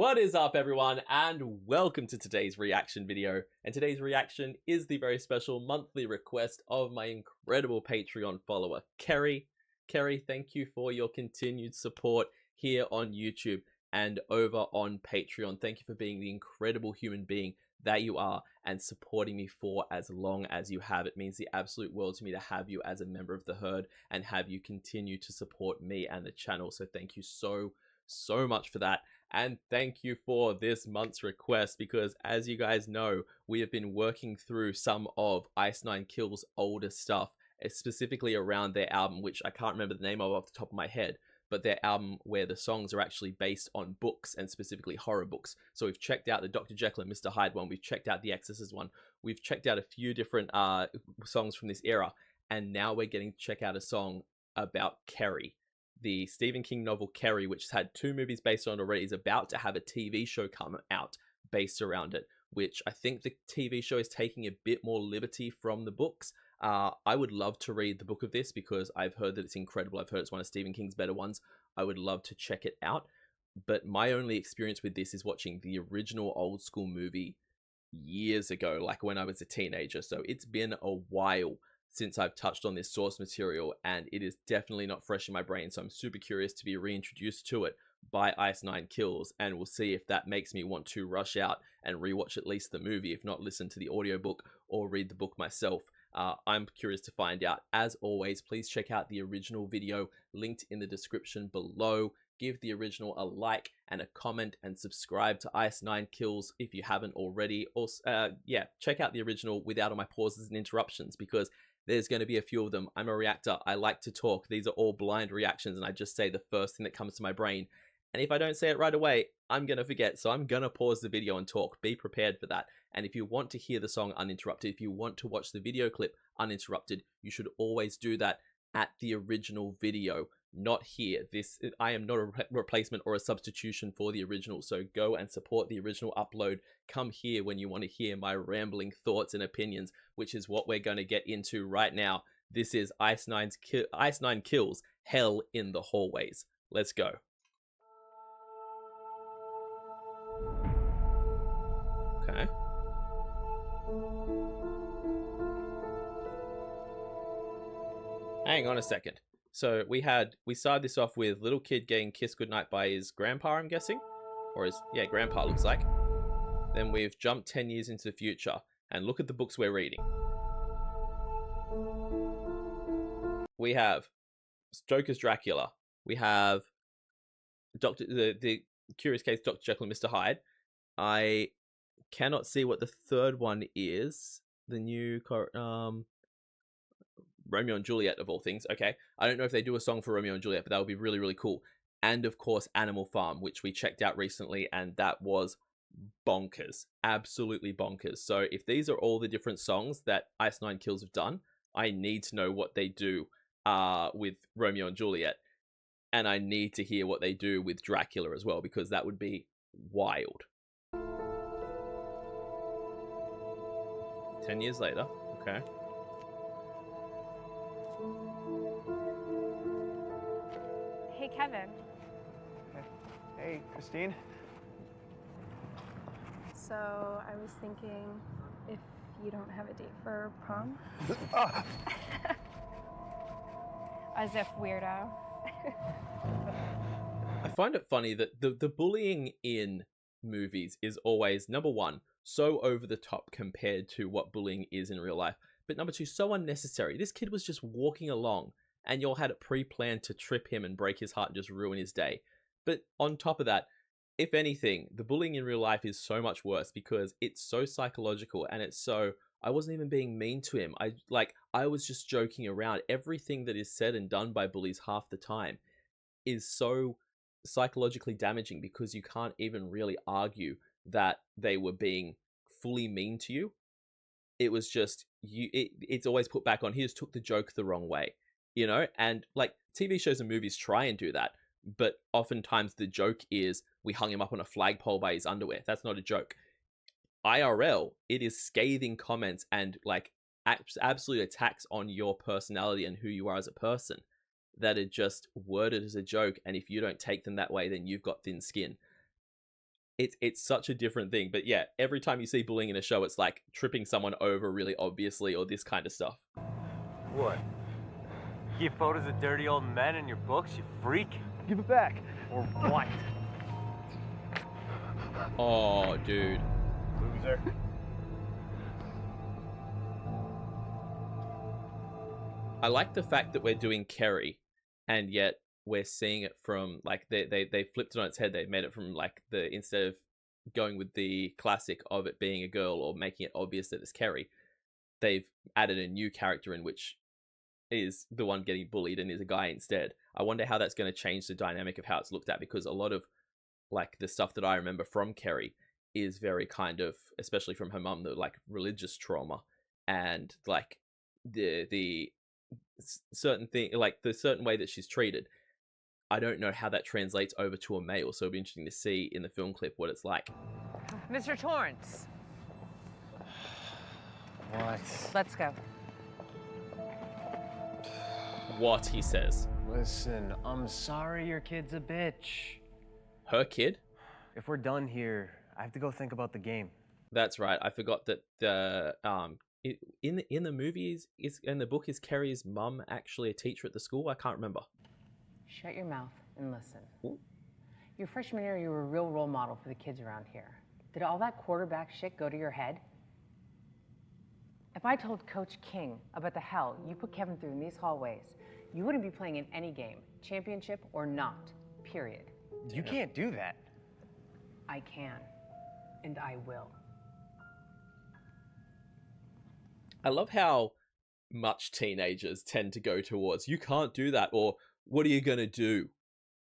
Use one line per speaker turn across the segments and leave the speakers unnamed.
What is up, everyone, and welcome to today's reaction video. And today's reaction is the very special monthly request of my incredible Patreon follower, Kerry. Kerry, thank you for your continued support here on YouTube and over on Patreon. Thank you for being the incredible human being that you are and supporting me for as long as you have. It means the absolute world to me to have you as a member of the herd and have you continue to support me and the channel. So thank you so much for that. And thank you for this month's request, because as you guys know, we have been working through some of Ice Nine Kills' older stuff, specifically around their album, which I can't remember the name of off the top of my head, but their album where the songs are actually based on books, and specifically horror books. So we've checked out the Dr. Jekyll and Mr. Hyde one, we've checked out the Exorcist one, we've checked out a few different songs from this era, and now we're getting to check out a song about Carrie. The Stephen King novel Carrie, which has had 2 movies based on it already, is about to have a TV show come out based around it, which I think the TV show is taking a bit more liberty from the books. I would love to read the book of this because I've heard that it's incredible. I've heard it's one of Stephen King's better ones. I would love to check it out. But my only experience with this is watching the original old school movie years ago, like when I was a teenager. So it's been a while since I've touched on this source material, and it is definitely not fresh in my brain, so I'm super curious to be reintroduced to it by Ice Nine Kills, and we'll see if that makes me want to rush out and rewatch at least the movie, if not listen to the audiobook or read the book myself. I'm curious to find out. As always, please check out the original video linked in the description below. Give the original a like and a comment, and subscribe to Ice Nine Kills if you haven't already. Also, yeah, check out the original without all my pauses and interruptions, because there's going to be a few of them. I'm a reactor. I like to talk. These are all blind reactions, and I just say the first thing that comes to my brain. And if I don't say it right away, I'm going to forget. So I'm going to pause the video and talk. Be prepared for that. And if you want to hear the song uninterrupted, if you want to watch the video clip uninterrupted, you should always do that at the original video, not here. I am not a replacement or a substitution for the original, so go and support the original upload. Come here when you want to hear my rambling thoughts and opinions, which is what we're going to get into right now. This is Ice Nine Kills, Hell in the Hallways. Let's go. Okay. Hang on a second. So we started this off with little kid getting kissed goodnight by his grandpa, I'm guessing, or his grandpa looks like. Then we've jumped 10 years into the future, and look at the books we're reading. We have Stoker's Dracula. We have the Curious Case Dr. Jekyll and Mr. Hyde. I cannot see what the third one is. The new Romeo and Juliet, of all things. Okay, I don't know if they do a song for Romeo and Juliet, but that would be really, really cool. And of course, Animal Farm, which we checked out recently, and that was bonkers. Absolutely bonkers. So if these are all the different songs that Ice Nine Kills have done, I need to know what they do with Romeo and Juliet. And I need to hear what they do with Dracula as well, because that would be wild. 10 years later. Okay.
Hey, Kevin.
Hey, Christine.
So I was thinking, if you don't have a date for prom? As if, weirdo.
I find it funny that the bullying in movies is always, number one, so over the top compared to what bullying is in real life. But number two, so unnecessary. This kid was just walking along, and y'all had it pre-planned to trip him and break his heart and just ruin his day. But on top of that, if anything, the bullying in real life is so much worse because it's so psychological, and it's so, I wasn't even being mean to him. I was just joking around. Everything that is said and done by bullies half the time is so psychologically damaging, because you can't even really argue that they were being fully mean to you. It was just, it's always put back on, he just took the joke the wrong way, you know? And like TV shows and movies try and do that, but oftentimes the joke is, we hung him up on a flagpole by his underwear. That's not a joke. IRL, it is scathing comments and like absolute attacks on your personality and who you are as a person that are just worded as a joke. And if you don't take them that way, then you've got thin skin. it's such a different thing. But yeah, every time you see bullying in a show, it's like tripping someone over really obviously or this kind of stuff.
What? You keep photos of dirty old men in your books, you freak?
Give it back.
Or what?
Oh, dude.
Loser.
I like the fact that we're doing Kerry, and yet we're seeing it from like they flipped it on its head. They made it from like instead of going with the classic of it being a girl or making it obvious that it's Kerry, they've added a new character in which is the one getting bullied and is a guy instead. I wonder how that's going to change the dynamic of how it's looked at, because a lot of like the stuff that I remember from Kerry is very kind of, especially from her mum, the like religious trauma and like the certain thing, like the certain way that she's treated. I don't know how that translates over to a male, so it'll be interesting to see in the film clip what it's like.
Mr. Torrance.
What?
Let's go.
What he says.
Listen, I'm sorry your kid's a bitch.
Her kid?
If we're done here, I have to go think about the game.
That's right. I forgot that the in the movies in the book, is Kerry's mum actually a teacher at the school? I can't remember.
Shut your mouth and listen.
Ooh.
Your freshman year, you were a real role model for the kids around here. Did all that quarterback shit go to your head? If I told Coach King about the hell you put Kevin through in these hallways, you wouldn't be playing in any game, championship or not, period.
You can't do that.
I can, and I will.
I love how much teenagers tend to go towards, you can't do that, or what are you going to do,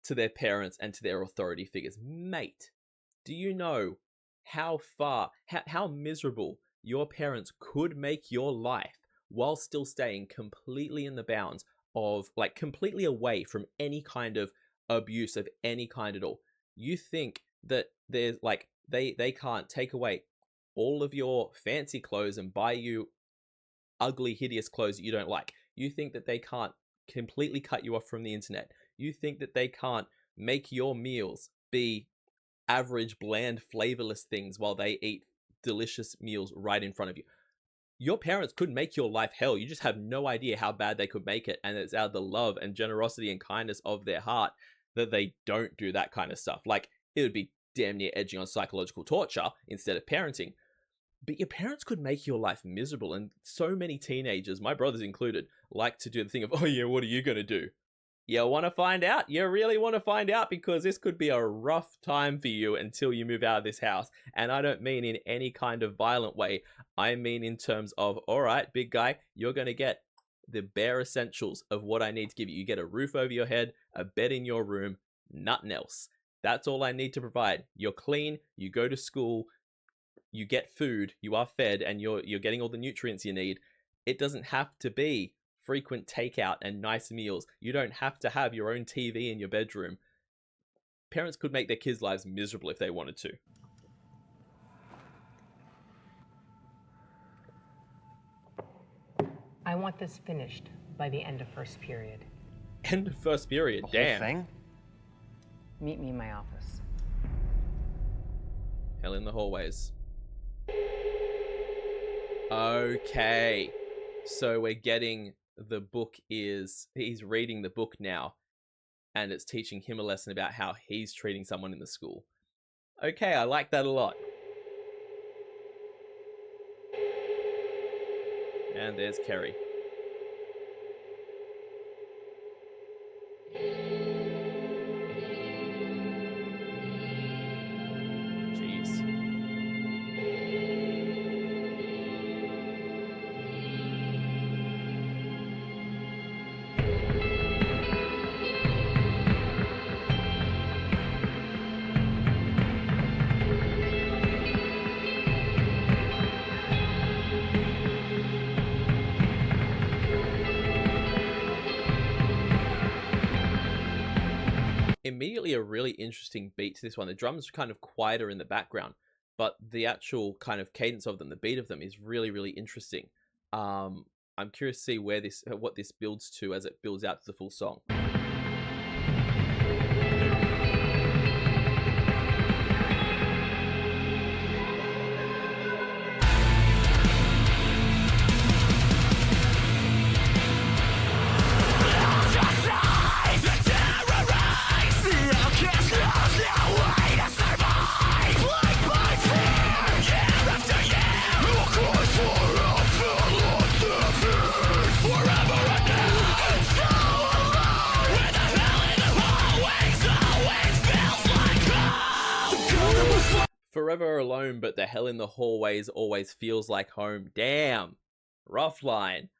to their parents and to their authority figures. Mate, do you know how miserable your parents could make your life while still staying completely in the bounds of, like, completely away from any kind of abuse of any kind at all? You think that there's, like, they can't take away all of your fancy clothes and buy you ugly, hideous clothes that you don't like. You think that they can't completely cut you off from the internet. You think that they can't make your meals be average, bland, flavorless things while they eat delicious meals right in front of you. Your parents could make your life hell. You just have no idea how bad they could make it. And it's out of the love and generosity and kindness of their heart that they don't do that kind of stuff. Like, it would be damn near edging on psychological torture instead of parenting. But your parents could make your life miserable. And so many teenagers, my brothers included, like to do the thing of, oh yeah, what are you going to do? You want to find out? You really want to find out? Because this could be a rough time for you until you move out of this house. And I don't mean in any kind of violent way. I mean in terms of, all right, big guy, you're going to get the bare essentials of what I need to give you. You get a roof over your head, a bed in your room, nothing else. That's all I need to provide. You're clean, you go to school, you get food, you are fed, and you're getting all the nutrients you need. It doesn't have to be frequent takeout and nice meals. You don't have to have your own TV in your bedroom. Parents could make their kids' lives miserable if they wanted to.
I want this finished by the end of first period.
End of first period,
The whole
damn.
thing?
Meet me in my office.
Hell in the hallways. Okay. So we're getting the book he's reading the book now, and it's teaching him a lesson about how he's treating someone in the school. Okay, I like that a lot. And there's Kerry. Jeez. Immediately a really interesting beat to this one. The drums are kind of quieter in the background, but the actual kind of cadence of them, the beat of them, is really, really interesting. I'm curious to see what this builds to as it builds out to the full song. forever alone, but the hell in the hallways always feels like home. Damn. Rough line.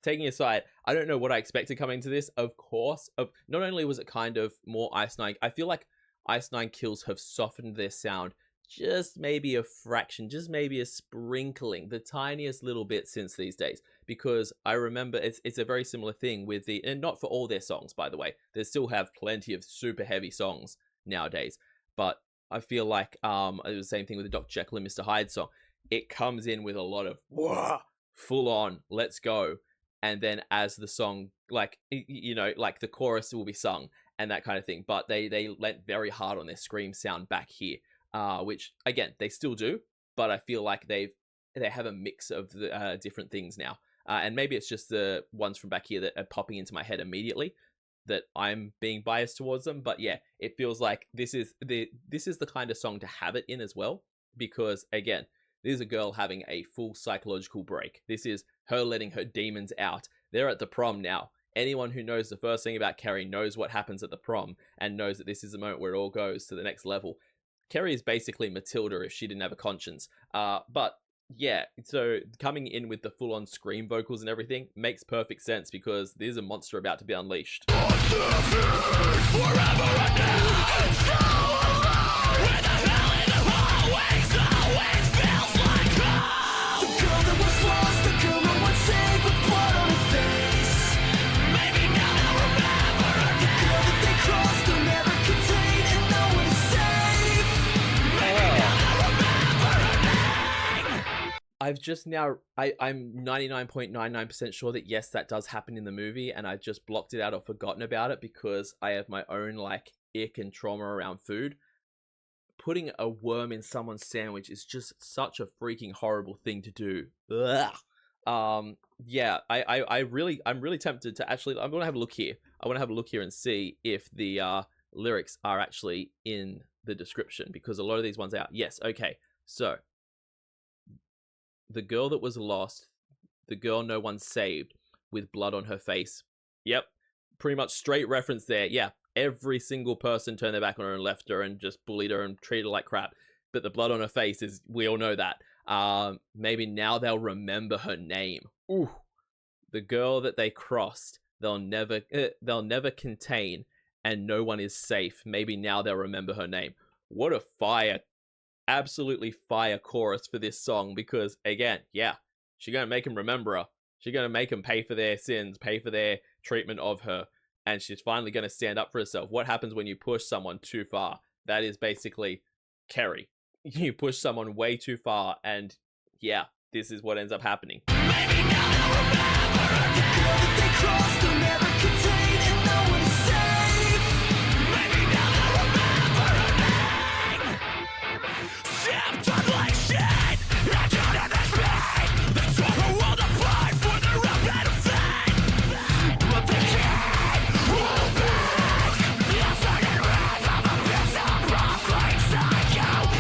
Taking aside, I don't know what I expected coming to this. Of course, not only was it kind of more Ice Nine, I feel like Ice Nine Kills have softened their sound just maybe a fraction, just maybe a sprinkling, the tiniest little bit since these days. Because I remember it's a very similar thing with and not for all their songs, by the way. They still have plenty of super heavy songs nowadays, but I feel like it was the same thing with the Dr. Jekyll and Mr. Hyde song. It comes in with a lot of whoa, full on, let's go, and then as the song, like, you know, like the chorus will be sung and that kind of thing. But they went very hard on their scream sound back here, which again they still do, but I feel like they have a mix of the different things now, and maybe it's just the ones from back here that are popping into my head immediately, that I'm being biased towards them. But yeah, it feels like this is the kind of song to have it in as well, because again, this is a girl having a full psychological break. This is her letting her demons out. They're at the prom now. Anyone who knows the first thing about Kerry knows what happens at the prom and knows that this is the moment where it all goes to the next level. Kerry is basically Matilda if she didn't have a conscience. But yeah, so coming in with the full-on scream vocals and everything makes perfect sense, because there's a monster about to be unleashed. I've just now, I'm 99.99% sure that yes, that does happen in the movie, and I just blocked it out or forgotten about it because I have my own like ick and trauma around food. Putting a worm in someone's sandwich is just such a freaking horrible thing to do. Ugh. Yeah, I'm really tempted to actually, I'm gonna have a look here. I want to have a look here and see if the lyrics are actually in the description, because a lot of these ones are out. Yes, okay, so. The girl that was lost, the girl no one saved, with blood on her face. Yep, pretty much straight reference there. Yeah, every single person turned their back on her and left her and just bullied her and treated her like crap. But the blood on her face is, we all know that. Maybe now they'll remember her name. Ooh, the girl that they crossed, they'll never contain, and no one is safe. Maybe now they'll remember her name. What a fire! Absolutely fire chorus for this song, because again, yeah, she's gonna make him remember her. She's gonna make him pay for their sins, pay for their treatment of her, and she's finally gonna stand up for herself. What happens when you push someone too far? That is basically Kerry. You push someone way too far, and yeah, this is what ends up happening. Maybe now they'll remember the girl that they crossed, they'll never contain, and no one is safe. Maybe now they'll remember her name. Stepped on like shit, not down in the speed. They tore the world apart for their own benefit, but they can't hold back. The sudden rise of a pistol proclaims psychopath.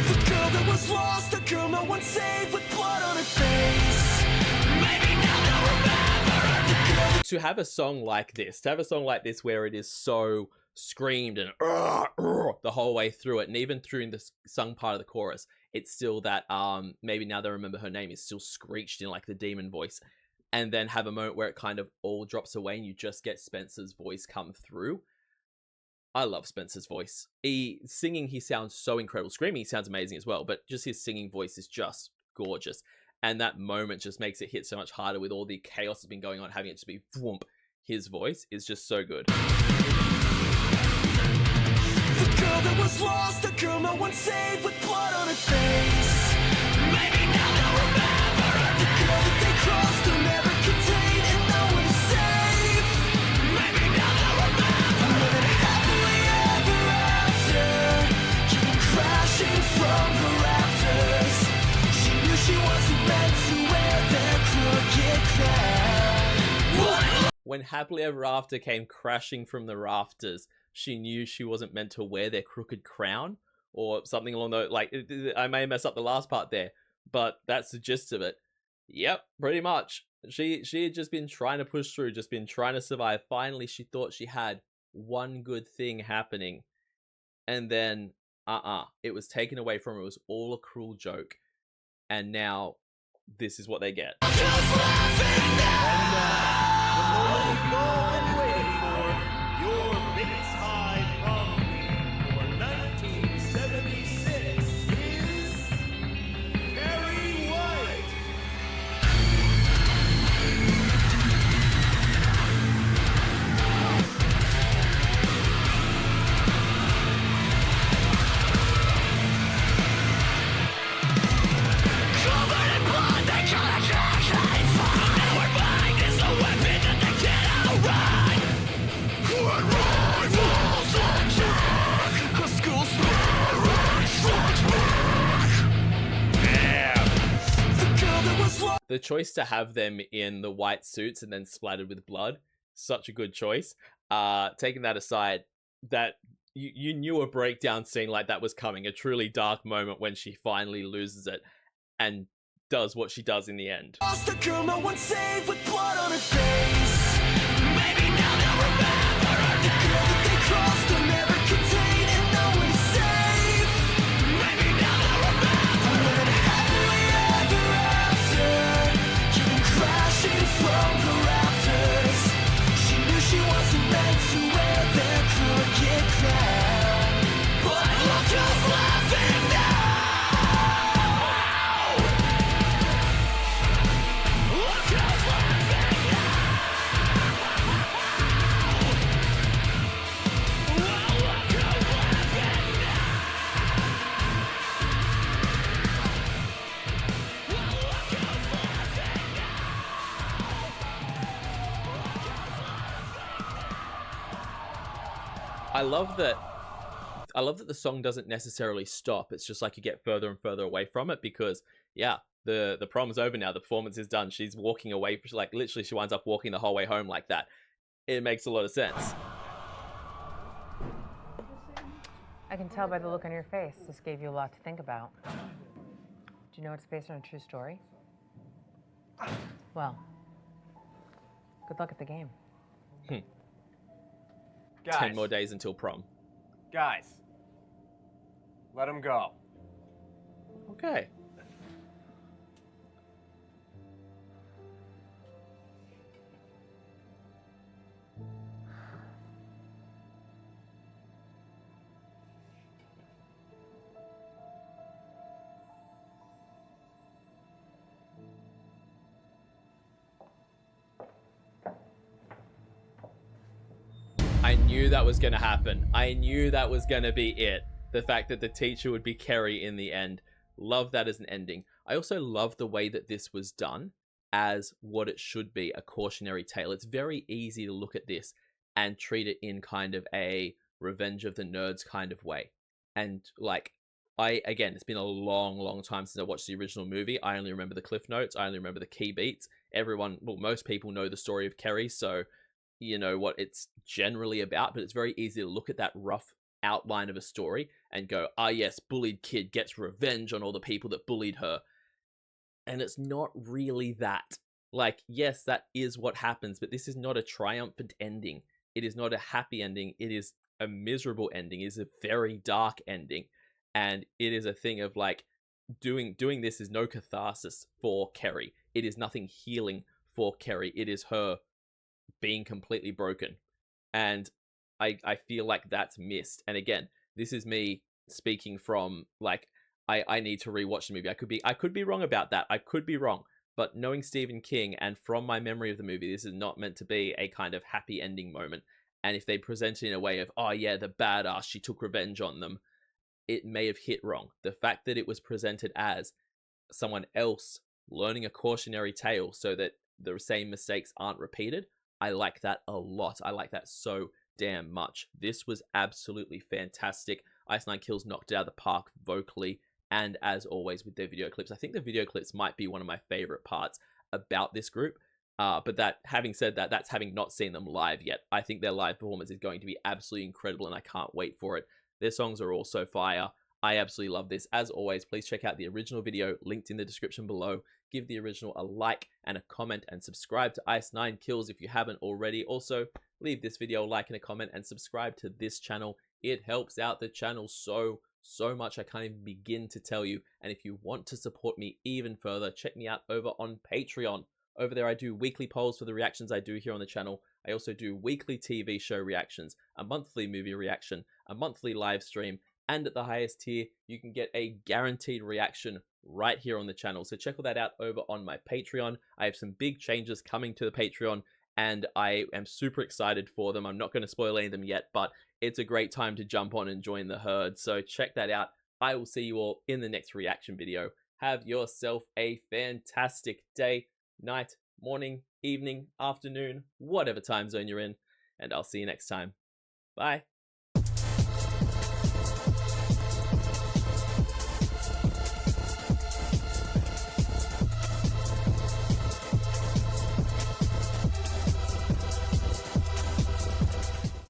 The girl that was lost, the girl no one saved, with blood on her face. Maybe now they'll remember her. To have a song like this, where it is so screamed and the whole way through it, and even through the sung part of the chorus, it's still that maybe now they remember her name is still screeched in like the demon voice, and then have a moment where it kind of all drops away and you just get Spencer's voice come through. I love Spencer's voice. He sounds so incredible. Screaming, he sounds amazing as well, but just his singing voice is just gorgeous. And that moment just makes it hit so much harder with all the chaos that's been going on, having it just be whoomp. His voice is just so good. The girl that was lost, the girl no one saved, with blood on her face. Maybe now they'll remember her. The girl that they crossed, they'll never contain, and no one is safe. Maybe now they'll remember her. Living happily ever after, came crashing from the rafters. She knew she wasn't meant to wear that crooked crown. When happily ever after came crashing from the rafters, she knew she wasn't meant to wear their crooked crown, or something along those. Like, I may mess up the last part there, but that's the gist of it. Yep, pretty much. She had just been trying to push through, just been trying to survive. Finally, she thought she had one good thing happening, and then it was taken away from her. It was all a cruel joke, and now this is what they get.
And the moment you've all been waiting for, your Bates High Prom Queen for 1976 is Carrie White.
The choice to have them in the white suits and then splattered with blood, such a good choice. Taking that aside, that you knew a breakdown scene like that was coming, a truly dark moment when she finally loses it and does what she does in the end.
Lost a girl no one saved with blood on her face. Maybe now they'll remember her. The girl that they crossed will never contain and no one's safe. Maybe now they'll remember when happily ever after came crashing from the rafters. She knew she wasn't meant to wear their crooked crown, but look who's laughing now.
I love that the song doesn't necessarily stop. It's just like you get further and further away from it because, yeah, the prom's over now. The performance is done. She's walking away. Like, literally, she winds up walking the whole way home like that. It makes a lot of sense.
I can tell by the look on your face. This gave you a lot to think about. Do you know it's based on a true story? Well, good luck at the game.
10 more days until prom.
Guys, let him go.
Okay. I knew that was going to happen. I knew that was going to be it. The fact that the teacher would be Kerry in the end. Love that as an ending. I also love the way that this was done as what it should be, a cautionary tale. It's very easy to look at this and treat it in kind of a Revenge of the Nerds kind of way. And like, again, it's been a long time since I watched the original movie. I only remember the cliff notes. I only remember the key beats. Most people know the story of Kerry, so you know what it's generally about, but it's very easy to look at that rough outline of a story and go, ah yes, bullied kid gets revenge on all the people that bullied her. And it's not really that. Like, yes, that is what happens, but this is not a triumphant ending. It is not a happy ending. It is a miserable ending. It is a very dark ending. And it is a thing of like, doing this is no catharsis for Kerry. It is nothing healing for Kerry. It is her being completely broken, and I feel like that's missed. And again, this is me speaking from like I need to rewatch the movie. I could be wrong about that. I could be wrong, but knowing Stephen King and from my memory of the movie, this is not meant to be a kind of happy ending moment. And if they present it in a way of, oh yeah, the badass, she took revenge on them, it may have hit wrong. The fact that it was presented as someone else learning a cautionary tale so that the same mistakes aren't repeated, I like that a lot. I like that so damn much. This was absolutely fantastic. Ice Nine Kills knocked it out of the park vocally and as always with their video clips. I think the video clips might be one of my favorite parts about this group. But that, having said that, that's having not seen them live yet. I think their live performance is going to be absolutely incredible and I can't wait for it. Their songs are also fire. I absolutely love this. As always, please check out the original video linked in the description below. give the original a like and a comment, and subscribe to Ice9 Kills if you haven't already. Also, leave this video a like and a comment and subscribe to this channel. It helps out the channel so much I can't even begin to tell you. And if you want to support me even further, check me out over on Patreon. Over there I do weekly polls for the reactions I do here on the channel. I also do weekly TV show reactions, a monthly movie reaction, a monthly live stream, and at the highest tier you can get a guaranteed reaction right here on the channel. So check all that out over on my Patreon. I have some big changes coming to the Patreon and I am super excited for them. I'm not going to spoil any of them yet, but it's a great time to jump on and join the herd. So check that out. I will see you all in the next reaction video. Have yourself a fantastic day, night, morning, evening, afternoon, whatever time zone you're in, and I'll see you next time. Bye.